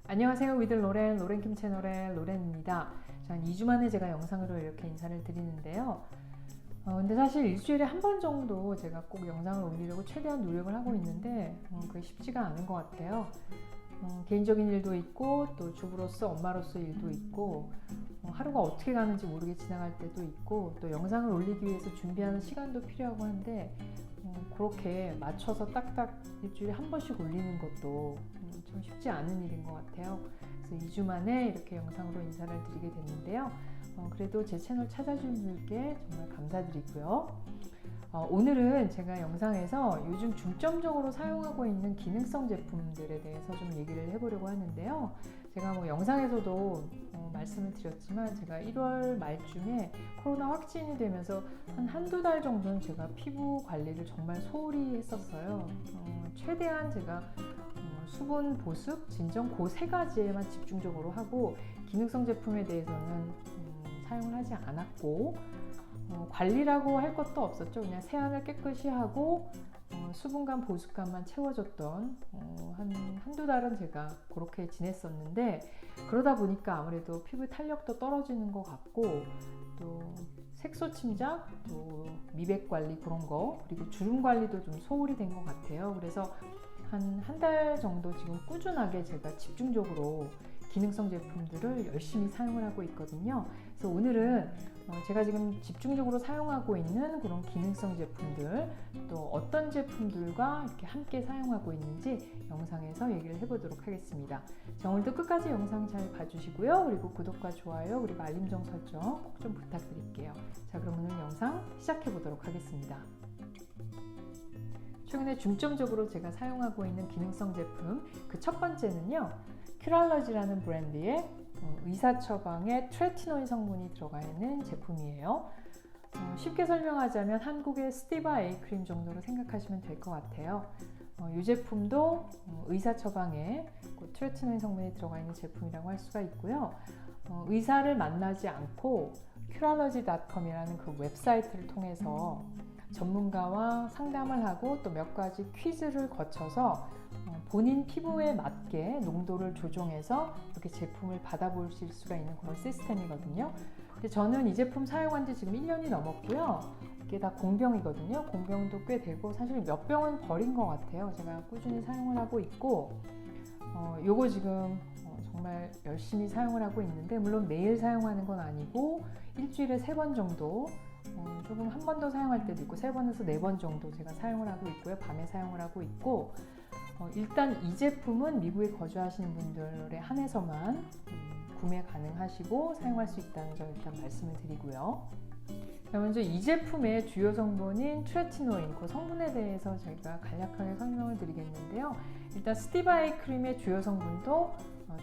안녕하세요. 위들 로렌킴 채널의 로렌입니다. 한 2주 만에 제가 영상으로 이렇게 인사를 드리는데요. 근데 사실 일주일에 한 번 정도 제가 꼭 영상을 올리려고 최대한 노력을 하고 있는데 그게 쉽지가 않은 것 같아요. 개인적인 일도 있고 또 주부로서 엄마로서 일도 있고 하루가 어떻게 가는지 모르게 지나갈 때도 있고 또 영상을 올리기 위해서 준비하는 시간도 필요하고 한데 그렇게 맞춰서 딱딱 일주일에 한 번씩 올리는 것도 좀 쉽지 않은 일인 것 같아요. 그래서 2주 만에 이렇게 영상으로 인사를 드리게 됐는데요. 그래도 제 채널 찾아주신 분들께 정말 감사드리고요. 오늘은 제가 영상에서 요즘 중점적으로 사용하고 있는 기능성 제품들에 대해서 좀 얘기를 해보려고 하는데요. 제가 영상에서도 말씀을 드렸지만 제가 1월 말쯤에 코로나 확진이 되면서 한두 달 정도는 제가 피부 관리를 정말 소홀히 했었어요. 최대한 제가 수분 보습, 진정 그 세 가지에만 집중적으로 하고 기능성 제품에 대해서는 사용을 하지 않았고 관리라고 할 것도 없었죠. 그냥 세안을 깨끗이 하고 수분감, 보습감만 채워줬던 한두 달은 제가 그렇게 지냈었는데 그러다 보니까 아무래도 피부 탄력도 떨어지는 것 같고 또 색소 침착, 또 미백 관리 그런 거 그리고 주름 관리도 좀 소홀히 된 것 같아요. 그래서 한 달 정도 지금 꾸준하게 제가 집중적으로 기능성 제품들을 열심히 사용을 하고 있거든요. 그래서 오늘은 제가 지금 집중적으로 사용하고 있는 그런 기능성 제품들 또 어떤 제품들과 이렇게 함께 사용하고 있는지 영상에서 얘기를 해보도록 하겠습니다. 자, 오늘도 끝까지 영상 잘 봐주시고요. 그리고 구독과 좋아요 그리고 알림정 설정 꼭 좀 부탁드릴게요. 자, 그럼 오늘 영상 시작해 보도록 하겠습니다. 최근에 중점적으로 제가 사용하고 있는 기능성 제품 그 첫 번째는요, 큐랄러지라는 브랜드의 의사 처방에 트레티노인 성분이 들어가 있는 제품이에요. 쉽게 설명하자면 한국의 스티바 A 크림 정도로 생각하시면 될 것 같아요. 이 제품도 의사 처방에 트레티노인 성분이 들어가 있는 제품이라고 할 수가 있고요. 의사를 만나지 않고 큐랄러지.com이라는 그 웹사이트를 통해서 전문가와 상담을 하고 또 몇 가지 퀴즈를 거쳐서 본인 피부에 맞게 농도를 조정해서 이렇게 제품을 받아보실 수가 있는 그런 시스템이거든요. 근데 저는 이 제품 사용한 지 지금 1년이 넘었고요. 이게 다 공병이거든요. 공병도 꽤 되고 사실 몇 병은 버린 것 같아요. 제가 꾸준히 사용을 하고 있고 요거 지금 정말 열심히 사용을 하고 있는데 물론 매일 사용하는 건 아니고 일주일에 3번 정도 조금 한 번 더 사용할 때도 있고 3번에서 4번 정도 제가 사용을 하고 있고요. 밤에 사용을 하고 있고 일단 이 제품은 미국에 거주하시는 분들에 한해서만 구매 가능하시고 사용할 수 있다는 점 일단 말씀을 드리고요. 먼저 이 제품의 주요 성분인 트레티노인 그 성분에 대해서 제가 간략하게 설명을 드리겠는데요. 일단 스티바 A 크림의 주요 성분도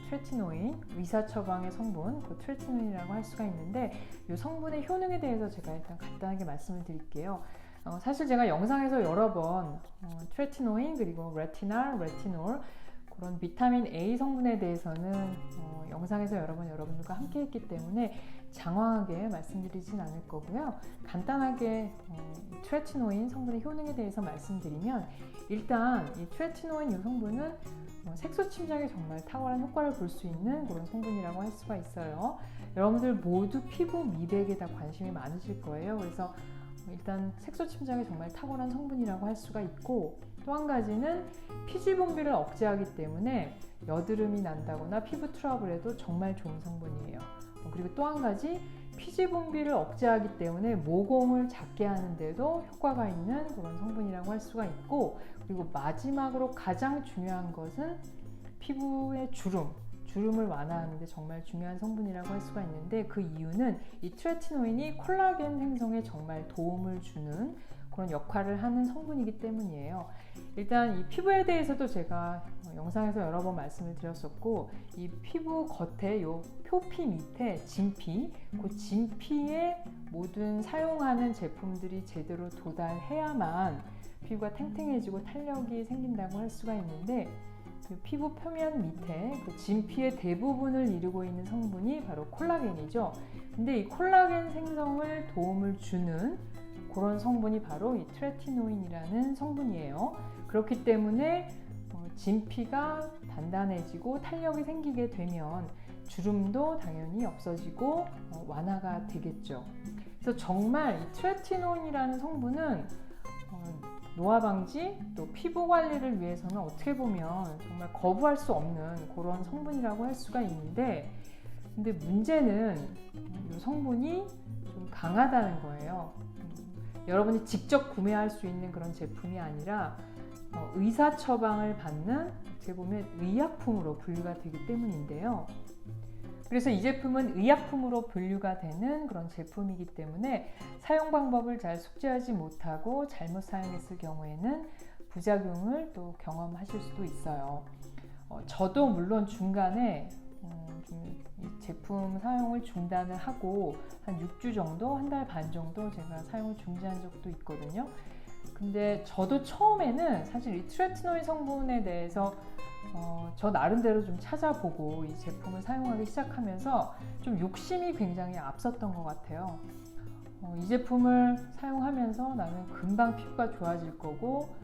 트레티노인, 의사 처방의 성분, 그 트레티노인이라고 할 수가 있는데 이 성분의 효능에 대해서 제가 일단 간단하게 말씀을 드릴게요. 사실 제가 영상에서 여러 번 트레티노인 그리고 레티날, 레티놀 그런 비타민 A 성분에 대해서는 영상에서 여러 번 여러분들과 함께 했기 때문에 장황하게 말씀드리진 않을 거고요. 간단하게 트레티노인 성분의 효능에 대해서 말씀드리면 일단 이 트레티노인 이 성분은 색소 침착에 정말 탁월한 효과를 볼 수 있는 그런 성분이라고 할 수가 있어요. 여러분들 모두 피부 미백에 다 관심이 많으실 거예요. 그래서 일단 색소 침착에 정말 탁월한 성분이라고 할 수가 있고 또 한 가지는 피지 분비를 억제하기 때문에 여드름이 난다거나 피부 트러블에도 정말 좋은 성분이에요. 그리고 또 한 가지 피지 분비를 억제하기 때문에 모공을 작게 하는데도 효과가 있는 그런 성분이라고 할 수가 있고 그리고 마지막으로 가장 중요한 것은 피부의 주름을 완화하는 데 정말 중요한 성분이라고 할 수가 있는데 그 이유는 이 트레티노인이 콜라겐 생성에 정말 도움을 주는 그런 역할을 하는 성분이기 때문이에요. 일단 이 피부에 대해서도 제가 영상에서 여러 번 말씀을 드렸었고 이 피부 겉에 요 표피 밑에 진피, 그 진피에 모든 사용하는 제품들이 제대로 도달해야만 피부가 탱탱해지고 탄력이 생긴다고 할 수가 있는데 그 피부 표면 밑에 그 진피의 대부분을 이루고 있는 성분이 바로 콜라겐이죠. 근데 이 콜라겐 생성을 도움을 주는 그런 성분이 바로 이 트레티노인이라는 성분이에요. 그렇기 때문에 진피가 단단해지고 탄력이 생기게 되면 주름도 당연히 없어지고 완화가 되겠죠. 그래서 정말 이 트레티논이라는 성분은 노화 방지 또 피부 관리를 위해서는 어떻게 보면 정말 거부할 수 없는 그런 성분이라고 할 수가 있는데, 근데 문제는 이 성분이 좀 강하다는 거예요. 여러분이 직접 구매할 수 있는 그런 제품이 아니라 의사 처방을 받는 어떻게 보면 의약품으로 분류가 되기 때문인데요. 그래서 이 제품은 의약품으로 분류가 되는 그런 제품이기 때문에 사용 방법을 잘 숙지하지 못하고 잘못 사용했을 경우에는 부작용을 또 경험하실 수도 있어요. 저도 물론 중간에 이 제품 사용을 중단을 하고 한 6주 정도, 한 달 반 정도 제가 사용을 중지한 적도 있거든요. 근데 저도 처음에는 사실 이 트레티노인 성분에 대해서 저 나름대로 좀 찾아보고 이 제품을 사용하기 시작하면서 좀 욕심이 굉장히 앞섰던 것 같아요. 이 제품을 사용하면서 나는 금방 피부가 좋아질 거고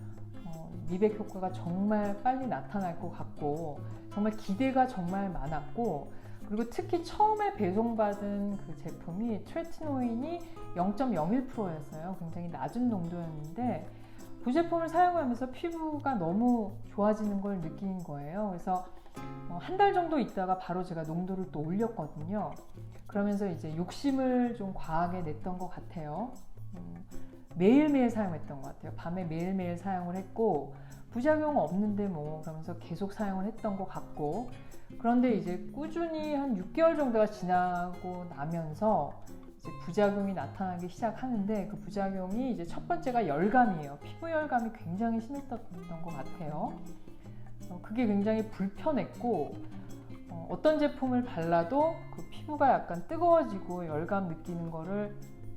미백 효과가 정말 빨리 나타날 것 같고 정말 기대가 정말 많았고, 그리고 특히 처음에 배송받은 그 제품이 트레티노인이 0.01%였어요. 굉장히 낮은 농도였는데 그 제품을 사용하면서 피부가 너무 좋아지는 걸 느낀 거예요. 그래서 한 달 정도 있다가 바로 제가 농도를 또 올렸거든요. 그러면서 이제 욕심을 좀 과하게 냈던 것 같아요. 매일매일 사용했던 것 같아요. 밤에 매일매일 사용을 했고 부작용 없는데 뭐 그러면서 계속 사용을 했던 것 같고, 그런데 이제 꾸준히 한 6개월 정도가 지나고 나면서 이제 부작용이 나타나기 시작하는데, 그 부작용이 이제 첫 번째가 열감이에요. 피부 열감이 굉장히 심했던 것 같아요. 그게 굉장히 불편했고 어떤 제품을 발라도 그 피부가 약간 뜨거워지고 열감 느끼는 거를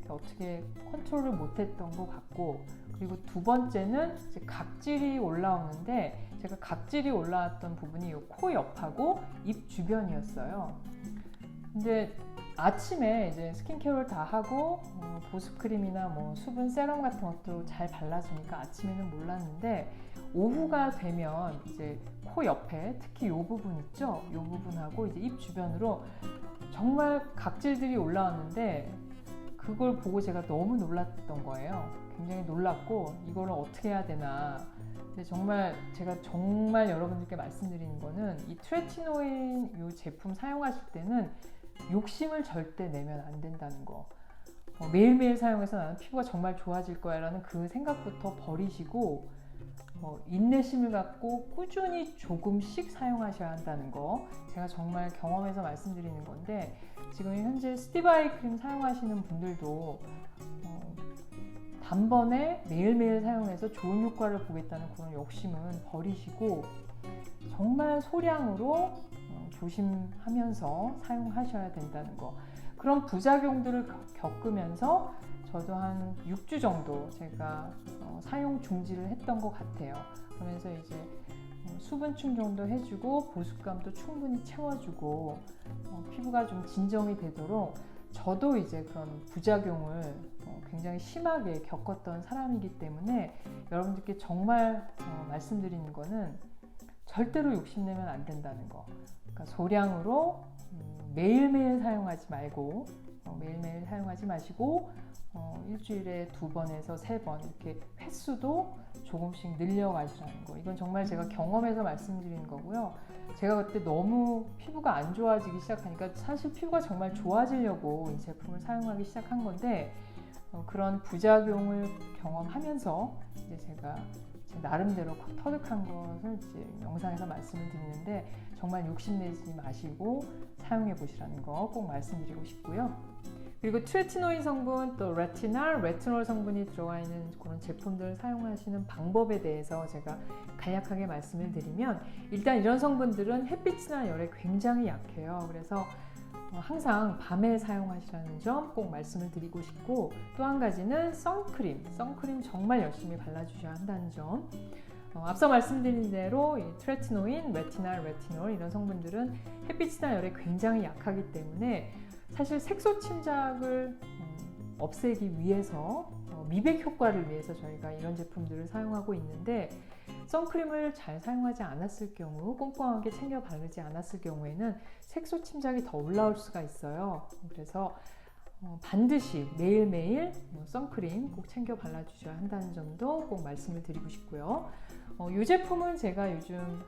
어떻게 컨트롤을 못했던 것 같고, 그리고 두 번째는 이제 각질이 올라오는데 제가 각질이 올라왔던 부분이 이 코 옆하고 입 주변이었어요. 근데 아침에 이제 스킨케어를 다 하고 보습크림이나 뭐 수분 세럼 같은 것도 잘 발라주니까 아침에는 몰랐는데 오후가 되면 이제 코 옆에 특히 이 부분 있죠? 이 부분하고 이제 입 주변으로 정말 각질들이 올라왔는데 그걸 보고 제가 너무 놀랐던 거예요. 굉장히 놀랐고 이거를 어떻게 해야 되나. 근데 정말 제가 정말 여러분들께 말씀드리는 거는 이 트레티노인 이 제품 사용하실 때는 욕심을 절대 내면 안 된다는 거. 매일매일 사용해서 나는 피부가 정말 좋아질 거야 라는 그 생각부터 버리시고 인내심을 갖고 꾸준히 조금씩 사용하셔야 한다는 거, 제가 정말 경험해서 말씀드리는 건데, 지금 현재 스티브 아이 크림 사용하시는 분들도 단번에 매일매일 사용해서 좋은 효과를 보겠다는 그런 욕심은 버리시고 정말 소량으로 조심하면서 사용하셔야 된다는 거. 그런 부작용들을 겪으면서 저도 한 6주 정도 제가 사용 중지를 했던 것 같아요. 그러면서 이제 수분 충전도 해주고 보습감도 충분히 채워주고 피부가 좀 진정이 되도록, 저도 이제 그런 부작용을 굉장히 심하게 겪었던 사람이기 때문에 여러분들께 정말 말씀드리는 거는 절대로 욕심내면 안 된다는 거. 그러니까 소량으로 매일매일 사용하지 말고 매일매일 사용하지 마시고 일주일에 2번에서 3번 이렇게 횟수도 조금씩 늘려가시라는 거. 이건 정말 제가 경험해서 말씀드리는 거고요. 제가 그때 너무 피부가 안 좋아지기 시작하니까 사실 피부가 정말 좋아지려고 이 제품을 사용하기 시작한 건데 그런 부작용을 경험하면서 이제 제가 제 나름대로 터득한 것을 이제 영상에서 말씀을 드리는데 정말 욕심내지 마시고 사용해 보시라는 거 꼭 말씀드리고 싶고요. 그리고 트레티노인 성분, 또 레티놀 성분이 들어가 있는 그런 제품들을 사용하시는 방법에 대해서 제가 간략하게 말씀을 드리면, 일단 이런 성분들은 햇빛이나 열에 굉장히 약해요. 그래서 항상 밤에 사용하시라는 점 꼭 말씀을 드리고 싶고, 또 한 가지는 선크림 정말 열심히 발라주셔야 한다는 점. 앞서 말씀드린 대로 이 트레티노인, 레티놀 이런 성분들은 햇빛이나 열에 굉장히 약하기 때문에 사실 색소 침작을 없애기 위해서 미백 효과를 위해서 저희가 이런 제품들을 사용하고 있는데, 선크림을 잘 사용하지 않았을 경우, 꼼꼼하게 챙겨 바르지 않았을 경우에는 색소 침착이 더 올라올 수가 있어요. 그래서 반드시 매일매일 선크림 꼭 챙겨 발라주셔야 한다는 점도 꼭 말씀을 드리고 싶고요. 이 제품은 제가 요즘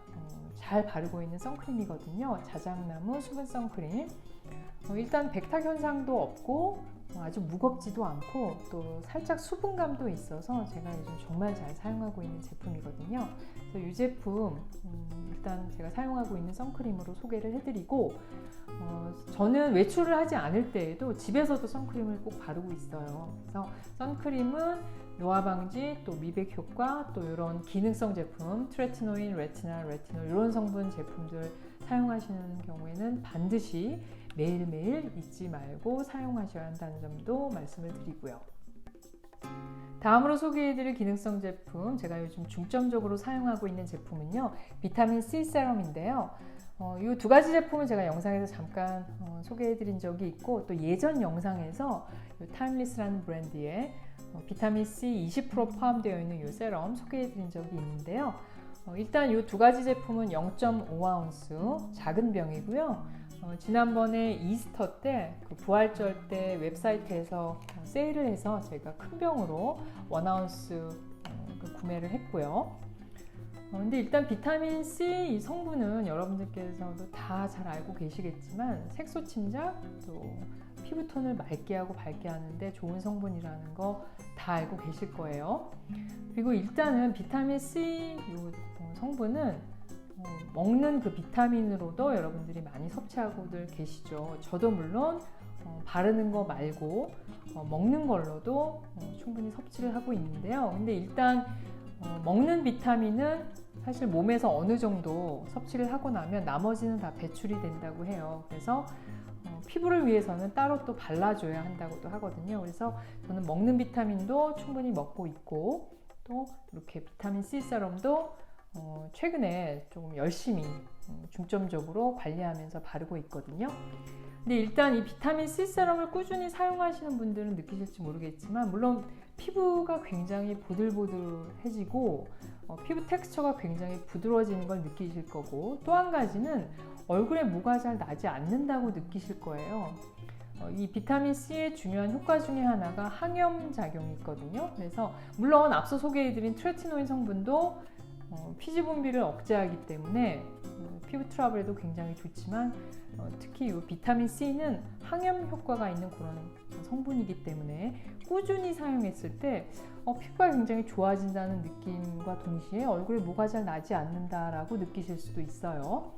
잘 바르고 있는 선크림이거든요. 자작나무 수분 선크림. 일단 백탁 현상도 없고 아주 무겁지도 않고 또 살짝 수분감도 있어서 제가 요즘 정말 잘 사용하고 있는 제품이거든요. 그래서 이 제품 일단 제가 사용하고 있는 선크림으로 소개를 해드리고 저는 외출을 하지 않을 때에도 집에서도 선크림을 꼭 바르고 있어요. 그래서 선크림은 노화 방지, 또 미백 효과, 또 이런 기능성 제품, 트레티노인, 레티놀 이런 성분 제품들 사용하시는 경우에는 반드시 매일매일 잊지 말고 사용하셔야 한다는 점도 말씀을 드리고요. 다음으로 소개해드릴 기능성 제품, 제가 요즘 중점적으로 사용하고 있는 제품은요, 비타민 C 세럼인데요. 이 두 가지 제품은 제가 영상에서 잠깐 소개해드린 적이 있고, 또 예전 영상에서 타임리스라는 브랜드의 비타민 C 20% 포함되어 있는 이 세럼 소개해드린 적이 있는데요. 일단 이 두 가지 제품은 0.5아운스 작은 병이고요. 지난번에 이스터 때 그 부활절 때 웹사이트에서 세일을 해서 제가 큰 병으로 1아운스 구매를 했고요. 근데 일단 비타민 C 이 성분은 여러분들께서도 다 잘 알고 계시겠지만 색소 침착, 또 피부톤을 맑게 하고 밝게 하는데 좋은 성분이라는 거 다 알고 계실 거예요. 그리고 일단은 비타민 C 이 성분은 먹는 그 비타민으로도 여러분들이 많이 섭취하고들 계시죠. 저도 물론 바르는 거 말고 먹는 걸로도 충분히 섭취를 하고 있는데요. 근데 일단 먹는 비타민은 사실 몸에서 어느 정도 섭취를 하고 나면 나머지는 다 배출이 된다고 해요. 그래서 피부를 위해서는 따로 또 발라줘야 한다고도 하거든요. 그래서 저는 먹는 비타민도 충분히 먹고 있고, 또 이렇게 비타민 C 세럼도 최근에 조금 열심히 중점적으로 관리하면서 바르고 있거든요. 근데 일단 이 비타민 C 세럼을 꾸준히 사용하시는 분들은 느끼실지 모르겠지만, 물론 피부가 굉장히 보들보들해지고 피부 텍스처가 굉장히 부드러워지는 걸 느끼실 거고, 또 한 가지는 얼굴에 무가 잘 나지 않는다고 느끼실 거예요. 이 비타민 C의 중요한 효과 중에 하나가 항염 작용이 있거든요. 그래서 물론 앞서 소개해드린 트레티노인 성분도 피지 분비를 억제하기 때문에 피부 트러블에도 굉장히 좋지만, 특히 이 비타민 C는 항염 효과가 있는 그런 성분이기 때문에 꾸준히 사용했을 때 피부가 굉장히 좋아진다는 느낌과 동시에 얼굴에 뭐가 잘 나지 않는다라고 느끼실 수도 있어요.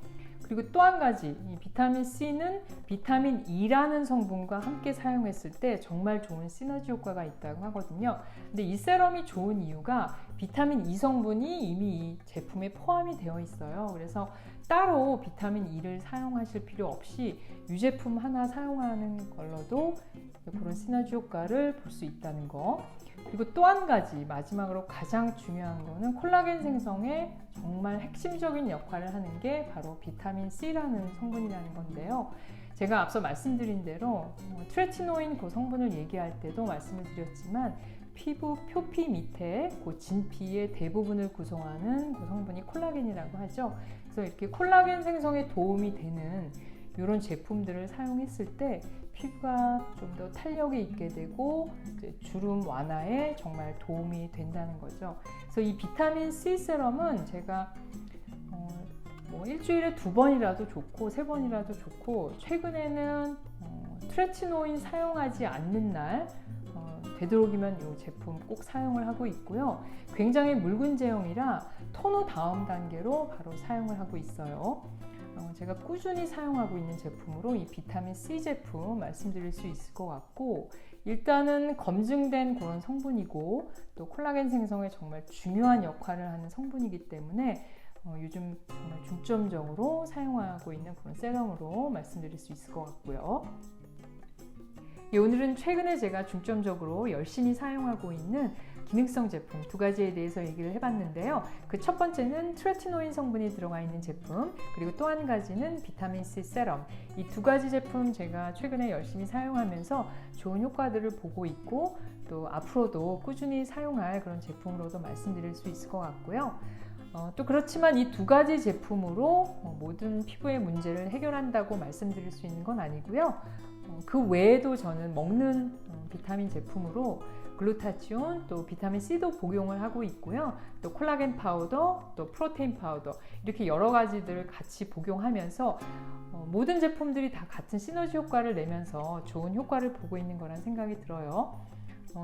그리고 또 한 가지, 이 비타민 C는 비타민 E라는 성분과 함께 사용했을 때 정말 좋은 시너지 효과가 있다고 하거든요. 근데 이 세럼이 좋은 이유가 비타민 E 성분이 이미 이 제품에 포함이 되어 있어요. 그래서 따로 비타민 E를 사용하실 필요 없이 이 제품 하나 사용하는 걸로도 그런 시너지 효과를 볼 수 있다는 거. 그리고 또 한 가지, 마지막으로 가장 중요한 거는 콜라겐 생성에 정말 핵심적인 역할을 하는 게 바로 비타민 C라는 성분이라는 건데요. 제가 앞서 말씀드린 대로 트레티노인 그 성분을 얘기할 때도 말씀을 드렸지만, 피부 표피 밑에 그 진피의 대부분을 구성하는 그 성분이 콜라겐이라고 하죠. 그래서 이렇게 콜라겐 생성에 도움이 되는 이런 제품들을 사용했을 때 피부가 좀 더 탄력이 있게 되고 주름 완화에 정말 도움이 된다는 거죠. 그래서 이 비타민 C 세럼은 제가 일주일에 2번이라도 좋고 3번이라도 좋고, 최근에는 트레티노인 사용하지 않는 날 되도록이면 이 제품 꼭 사용을 하고 있고요. 굉장히 묽은 제형이라 토너 다음 단계로 바로 사용을 하고 있어요. 제가 꾸준히 사용하고 있는 제품으로 이 비타민 C 제품 말씀드릴 수 있을 것 같고, 일단은 검증된 그런 성분이고 또 콜라겐 생성에 정말 중요한 역할을 하는 성분이기 때문에 요즘 정말 중점적으로 사용하고 있는 그런 세럼으로 말씀드릴 수 있을 것 같고요. 오늘은 최근에 제가 중점적으로 열심히 사용하고 있는 기능성 제품 2가지에 대해서 얘기를 해봤는데요. 그 첫 번째는 트레티노인 성분이 들어가 있는 제품, 그리고 또 한 가지는 비타민 C 세럼. 이 2가지 제품 제가 최근에 열심히 사용하면서 좋은 효과들을 보고 있고, 또 앞으로도 꾸준히 사용할 그런 제품으로도 말씀드릴 수 있을 것 같고요. 또 그렇지만 이 두 가지 제품으로 모든 피부의 문제를 해결한다고 말씀드릴 수 있는 건 아니고요. 그 외에도 저는 먹는 비타민 제품으로 글루타치온, 또 비타민 C도 복용을 하고 있고요. 또 콜라겐 파우더, 또 프로테인 파우더 이렇게 여러 가지들을 같이 복용하면서 모든 제품들이 다 같은 시너지 효과를 내면서 좋은 효과를 보고 있는 거란 생각이 들어요.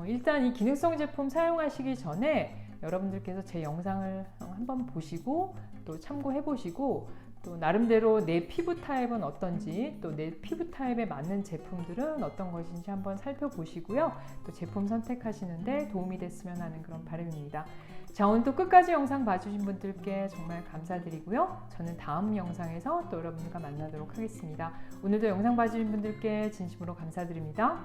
일단 이 기능성 제품 사용하시기 전에 여러분들께서 제 영상을 한번 보시고 또 참고해 보시고 또 나름대로 내 피부 타입은 어떤지 또 내 피부 타입에 맞는 제품들은 어떤 것인지 한번 살펴보시고요. 또 제품 선택하시는데 도움이 됐으면 하는 그런 바람입니다. 자, 오늘 또 끝까지 영상 봐주신 분들께 정말 감사드리고요. 저는 다음 영상에서 또 여러분과 만나도록 하겠습니다. 오늘도 영상 봐주신 분들께 진심으로 감사드립니다.